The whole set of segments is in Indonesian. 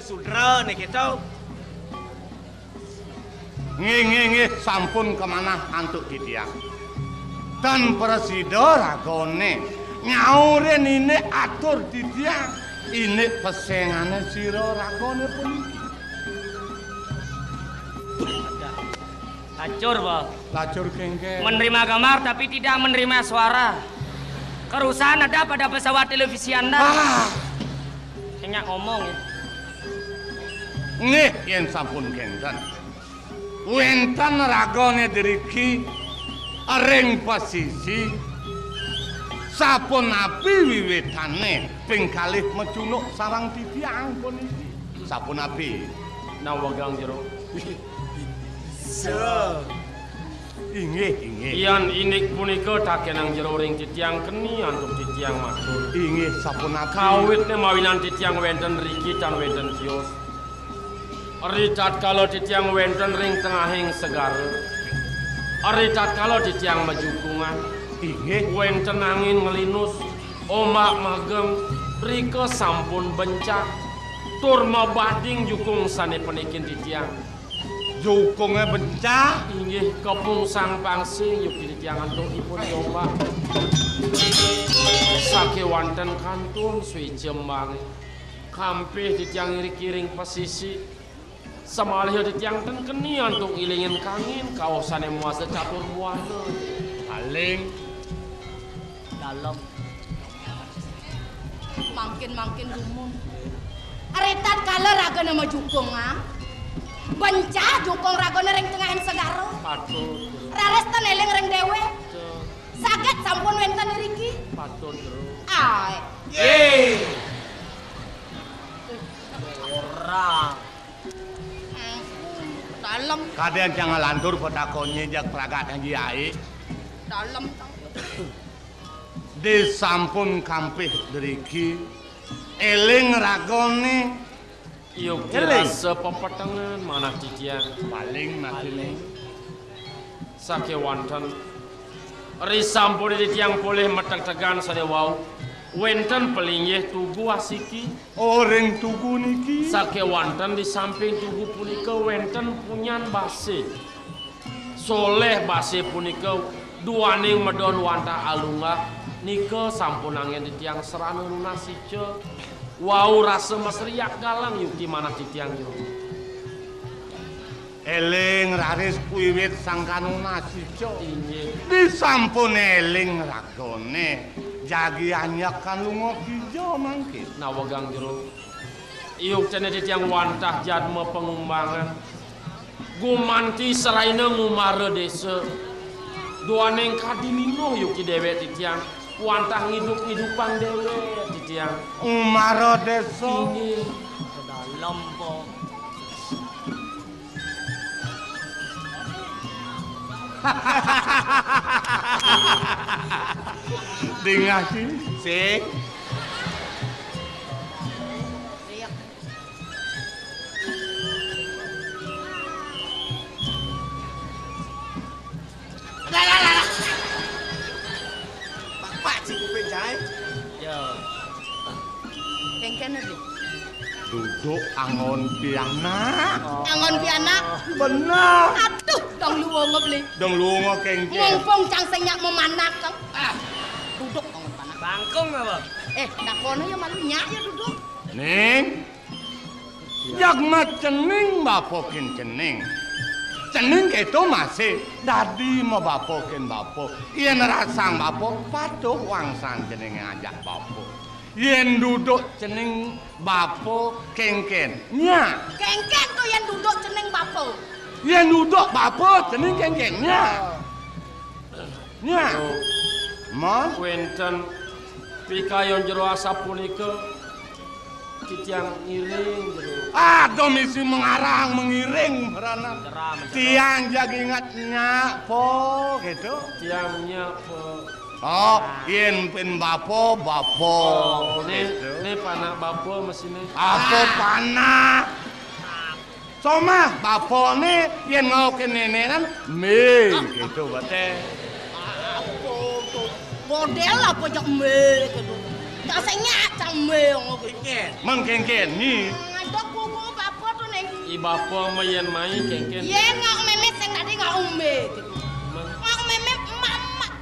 Sudra nih gitu. Nggih, sampun kemana antuk Didiang. Dan presida ragone nyaurin ini atur Didiang. Ini pesengane sira ragone puniki. Lacur, Pak. Lacur kengke. Menerima kamar tapi tidak menerima suara. Kerusakan ada pada pesawat televisi Anda. Hanya ngomong ya. Nggih, yen sampun kenten. Wenten ragone diriki ring posisi sapun api wiwitane ping kalih mecunuk sarang Didiang puniki. Sapun api. Nawagang jero. Inggih. Iyan inik punika takenang jero ring Didiang keni antuk Didiang matur. Inggih sapun api. Kawitne mawinan Didiang wenten riki tan wenten kios. Ritat kalau Didiang wenten ring tengahing segara. Ritat kalau Didiang majukungan. Inggih wenten angin melinus. Omak magem rika sampun bencak. Tur mabading jukung sane penikin Didiang. Jukungnya bencah. Inggih kepung sang pangsing yuki Didiang antungipun coba. Sake wonten kantun sui jembang. Kampih Didiang iri-kiring pesisi. Samalih Didiang ten keni antung ilingin kangin kaosane muasa catur muana. Paling Dalam. Makin gumun. Aritat kala ragana mah jukung ah. Bencah jukung ragana ring tengahan segaro. Patut. Rares ten eling ring dewe. Saged sampun wenten riki. Patut jero. Ai. Ora. Dalam. kadean jangan lantur petakonnya jak pragat yang giai. Dalam. Disampun kampih deriki eling ragone. Yuk dirasa pepetengan manah Didiang. Paling matine. Sake wonten risampun Didiang boleh meteg-tegan sade wau. Wenten pelinggih tugu asiki. Orang tugu niki. Sake wonten di samping tugu punika wenten punyan base. Soleh base punika duaning medon wantah alungah nika sampun angin Didiang serana lunasice. Wau rasa mesriak galang yuki manah Didiang yo. Eling raris wiwit sang kanuna sijo. Inggih. Disampun eling ragone. Jagi anyakan lunga kijo mangkit. Nawagang jero. Iuk cene Didiang wantah jadma pengumbangan. Gumanti seraina ngumare desa. Duaneng kadilino yuki dewek Didiang. Wantah ngidup-ngidupang dewek Didiang. Umaro desa. Inggih. Dalam, Pak. Dingah sih. Pak sing kuping jae. Yo. Kengkene sih. Duduk angon piana. Angon piana. Bener. Aduh, dong luwung beli. Dong lunga kengken. Mumpung cang sing nyak memanak kang. Duduk kang panak. Bangkung apa? Dak kono ya malu nyak ya duduk. Ning. Jak mat cening bapo ken cening. Cening keto masih dadi mau bapo ken bapo. Yen rasang bapo patuh wangsan cening ngajak bapo. Yen duduk cening bapo kengken. Nya. Kengken tuh yang duduk cening bapo. Yen duduk bapo cening kengken nya. Nya. Mon Wenten pikayon jero asap punika titiang iring jero. domisi mengarang mengiring merana. Tiang jag ingatnya po gitu. Tiangnya po. Oh, yen pin bapo Ini panah bapo mesinnya. Bapo panah. Soma bapo ne yen ngau ke nenenan me gitu bate. Model apa jak me gitu. Jak sing nyak cang me ngono kengken. Mengkengken ni. Ngadok kuku bapo tuh ning. I bapo mayen mai kengken. Yen ngok memet sing tadi ngok me gitu. Ngok memet emak-emak.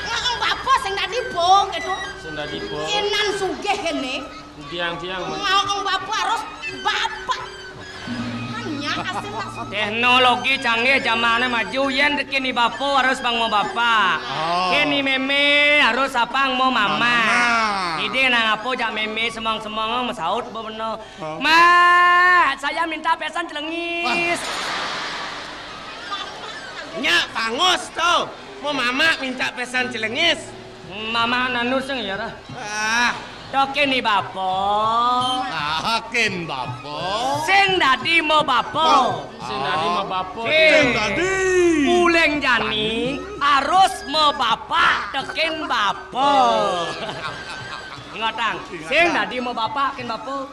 Ngok bapo sing tadi bo gitu. Sing dadi po. Inan sugih kene. Tiang-tiang Ngok bapo harus bapak. Hanya asal langsung. Teknologi canggih zamannya maju yen kini bapo harus bang mau bapak. Kini meme harus apang mau mama. Ide nang apa jak meme semong-semong mesaut bener. Ma, saya minta pesan celengis. Nyak pangus tuh. Mau mama minta pesan celengis. Mama nanus ya dah. Ah, Dok kini bapo. Ken bapo. Sing dadi mau bapo. sing dadi mah bapo. Sing Tadi. Uleng jani harus mau bapak tekin bapo. Ngatang. Sing dadi mau bapak ken bapo.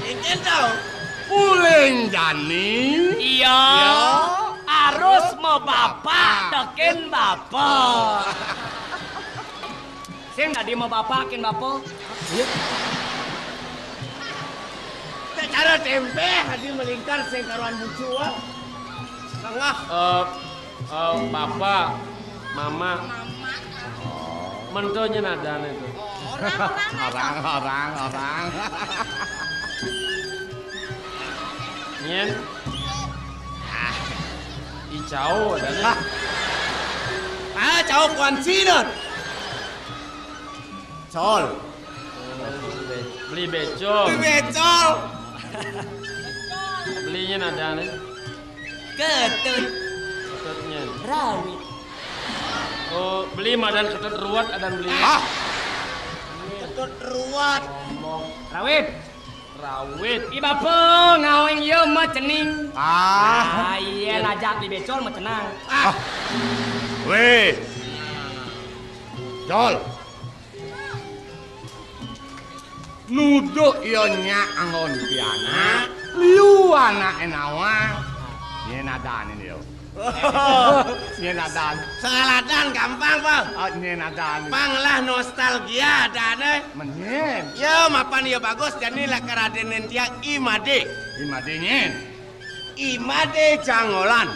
ingin tahu. Uleng jani. Iya. Harus mau bapak tekin bapo. Sing dadi mau bapak ken bapo. Cara tempe hadi melingkar sing karuan bucua. Tengah. Bapak, mama. Mentonya nadane itu. Orang. Nyen. Icau adanya. Jauh kuan sinut. Col. Beli becol. Becol. Belinya nadane. Ketut Ketutnya. rawit. Oh, beli madan ketut ruwet adan beli. Ketut ruwet. Rawit. Rawit. I bapo ngaweng ye mah cening. Iya ngajak di becol mah tenang. Weh. Jol. Nuduk yo nyak angon piana. Liu anak enawa. Yen adan ini yo. Yen adan. Sengaladan gampang, Bang. Yen adan. Panglah nostalgia dane. Menyen. Ya mapan ya bagus jadi lah keradenen dia Imade. Imade nyen. Imade Jangolan.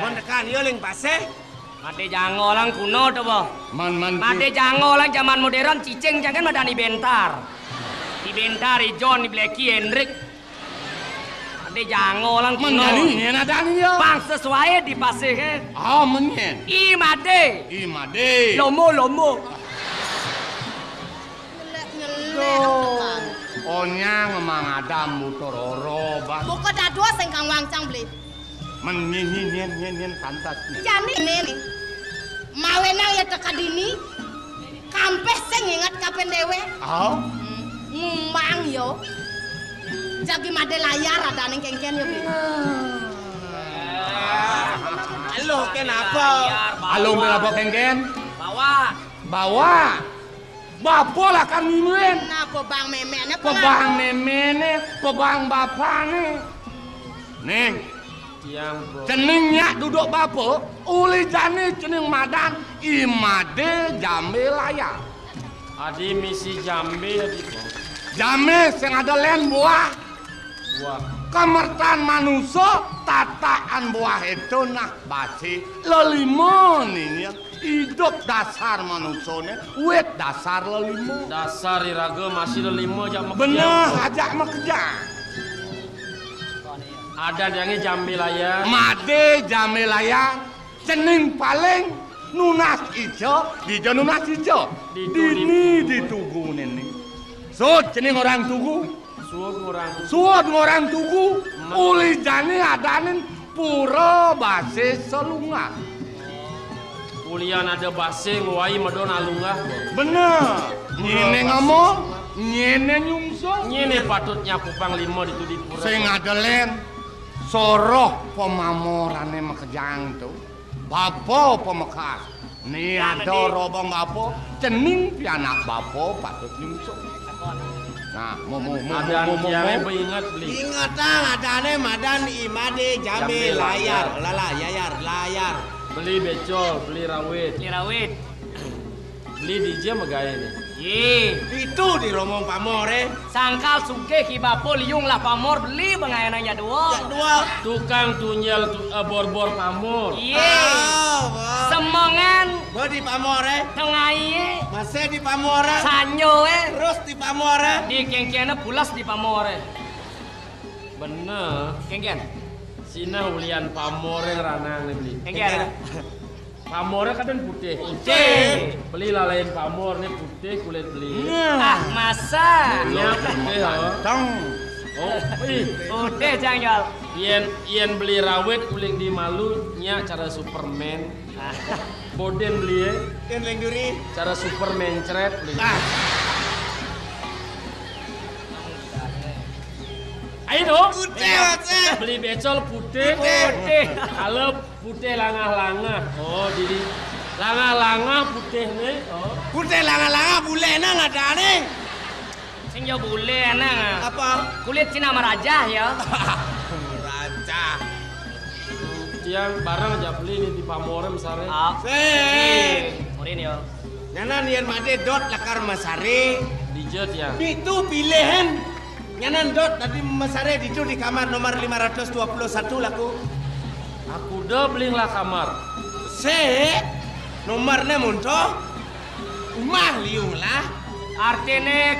Mondekan yo ling paseh. Made jango lang kuno to boh. Man. Made jango lang zaman modern cicing jangan madani bentar. Di bentar i John di Blacky Hendrik. Made jango lang kuno. Menjadi nyen adan yo. Bang sesuai di pasih. Menyen. Imade. Imade. Lomo. Nyelek. Onyang mang adam mutororo bang. Buka dadua sing kang wangcang beli. Nyen pantas. Jani ini mawenang ya teka dini kampeh sing ingat kapan dewe ngumang yo jagi made layar ada ning kengken yo beli. Halo kenapa? Halo kenapa kengken? Bawa. Bapo lah kan minuin. Napa bang memene Pebang memene, pebang bapane. Ning, Tiang bro. ceningnya duduk bapo, uli jani cening madan, Imade jambe layar. Adi misi jambe adi bro. Jambe sing ada len buah. Wah. Kamertan manusia tataan buah itu nah basi lelimo nih hidup dasar manusianya wet dasar lelimo Dasar iraga masih lelimo jam bener ajak kerja ada yang jambilaya made jamilaya cening paling nunas ijo di nunas ijo dini ditugu nini so cening orang tugu suod orang tugu uli jani adanin pura base selunga ulian ada base nguai madon alunga bener nyene ngomong nyene nyungso nyene patutnya kupang limo itu di pura sing adelen soroh pemamorane makejang tu bapo pemekas ni ada robong bapo cening pianak bapo patut nyungso nah mau ada yang beringat beli Ingat adane madan imade jame layar. Lala layar. beli becol beli rawit Kirawit. beli DJ megaya nih Ye, Itu di romong pamore. sangkal suge ki bapo liung lah pamor beli bengayana ya dua. Dua. tukang tunyel bor-bor pamor Ye, Oh, semongan di pamore. tengaye Masih di pamore. sanyo Terus di pamore. di kengkena pulas di pamore. bener Kengken. Sina ulian pamore ranang nih beli Kengken. pamore kadang putih Putih. beli lalain pamor nih putih kulit beli Ah, masa. ya putih tong oh ih Udah jangjal. yen beli rawit kulit di malu nya cara Superman boden beli ya Yang lengduri. cara Superman ceret beli ayo dong Putih. beli becol putih Putih. kalau putih langah-langah oh jadi langah-langah putih nih oh Putih langa-langa bule nang adane. Sing yo bule nang. Apa? Kulit Cina merajah ya. Raja. yang barang aja beli nih di pamore misalnya Ah. Murin yo. Nyanan yen made dot lakar masare. dijet ya Itu pilihan. Nyanan dot tadi masare itu di kamar nomor 521 laku. aku udah beli lah kamar Se nomornya munto. Umah liung lah. Artinya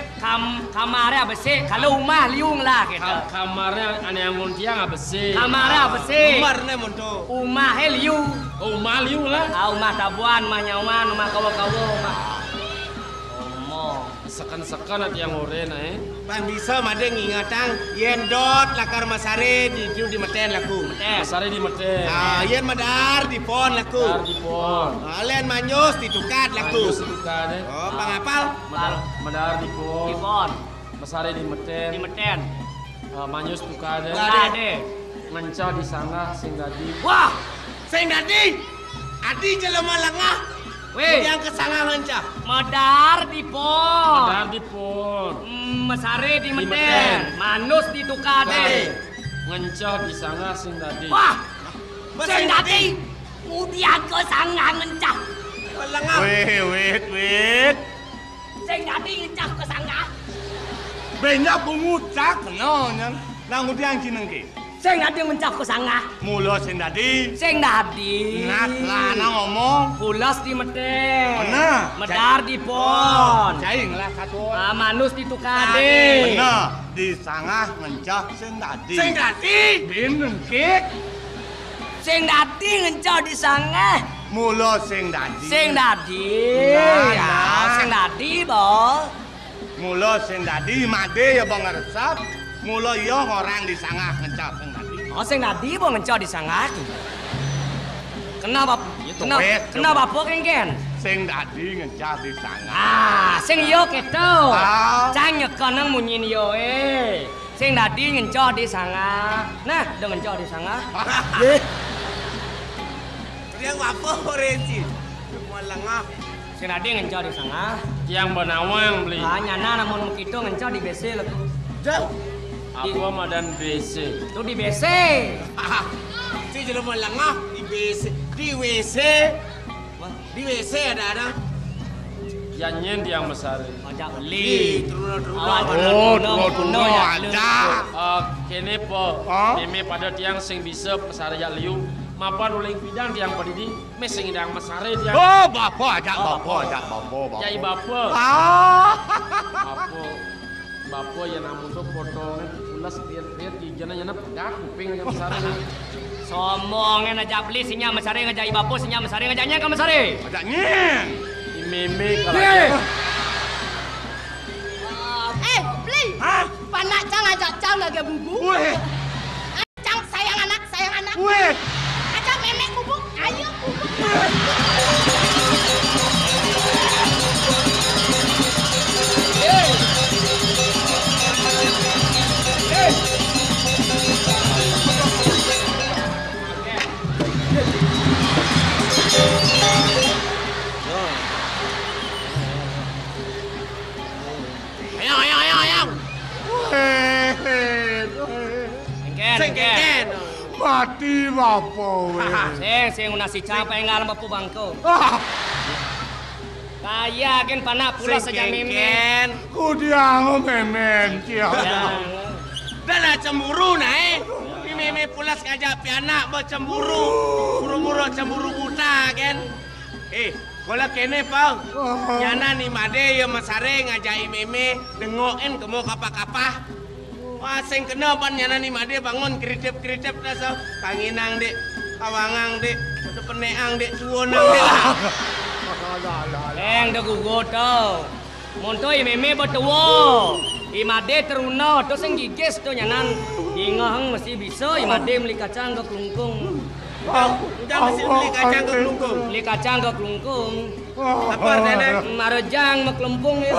kamarnya apa sih? Kalau rumah liung lah gitu. kamarnya aneh yang nguntiang apa sih Kamarnya apa sih? Nomornya munto. Rumah liung. oh maliu lah Ah, rumah tabuan, rumah nyawan, rumah kawo-kawo, rumah. Omong. sekan hati yang oren Bang bisa made ngingatang yen dot lakar masare di meten laku. Masare di mete Ah, yen madar di pon laku. dar di pon Alen manyus ditukat laku. Anjus duka deh Oh, pangapal? Madar di pon Di pon, Masare di meten di meten. manyus duka deh Ade. mencah di sana sing dadi Wah, Sing dadi. Adi jelema lengah. weh, Yang kesangan cah. medar di pon. Madar di pon Mesare di Di meten. meten. Manus di tukade. ngencah di sana sing dadi Wah, Sing dadi. Mudian ke sangga ngencah. Lengah. wait Sing dadi ngencah ke sangga. banyak pengucak no nyan nang udiang cineng ki Sing dadi ngencah ke sangga. mulo sing dadi Sing dadi. nak lana ngomong Pulas di meten. Bener. Medar di pon. caing lah satu Manus di tukade. bener di sangah ngencah sing dadi Sing dadi. bineng kik Sing dadi ngencah di sangga. mulo sing dadi Sing dadi. Nah, Ya, nah. sing dadi, Bo. mulo sing dadi made ya bang resep mulo yo orang di sangah ngencah sing dadi Oh, sing dadi bo ngencah di sangga. Kenapa? Kenapa? wes, Kenapa po kengken? sing dadi ngencah di sangah Ah, sing yo keto. Ah. Cang nyekonang munyin yo Sing dadi ngencah di sangga. Nah, udah ngencah di sangga. Yang apa orensi? Semua lengah. Sing dadi ngencah di sangga. yang benawang beli Ah, nyana namun kitu ngencah di BC lah tuh. Jauh. apa madan BC Tuh di BC. Si jelema lengah di WC. Di WC. Di WC ada. Janyen tiang mesare. Ajak beli. Oh, tuno ada. Kene po, Ah? meme pada tiang sing bisa mesare jak liu. Mapan uling pidang tiang padidi, mes sing indang mesare tiang. Oh, bapak ajak bapak. Jai bapa. Ah. Bapa yang namun tu potongan pulas riat ijana yana pedak kuping aja mesare. Sombongnya ngajak beli sinya mesare ngajak ibapo sinya mesare ngajaknya ke mesare. Ajak nyen. Meme kalau Beli. Panak cang ajak cang lagi bubu. Weh. Cang sayang anak. Weh. Ajak memek bubuk. Ayo bubuk. Ayang. Engken. Mati bapak. Sing nasi capai ngalam bapu bangko. Ah, Kaya kan panak pula saja meme. ku diang memen kia. Dah lah cemburu nah Meme pulas ngajak pianak bercemburu. Muru-muru cemburu buta kan. Kalau kene pau. Nyana ni made ya mesare ngajak meme dengokin kemo kapah-kapah. Wah sing kena pan nyana ni made bangun kritip-kritip dah so. Kanginang dek, kawangang dek, peneang dek, suwonang dek lah. Dah gugut tau. Monto meme bertuwo. Imade teruno tu sing gigis tu nyanan. Ingahang mesti bisa imade beli kacang ke kelungkung. Udah mesti beli kacang ke kelungkung. Beli kacang ke kelungkung. Apa nenek? Marejang mekelempung ya.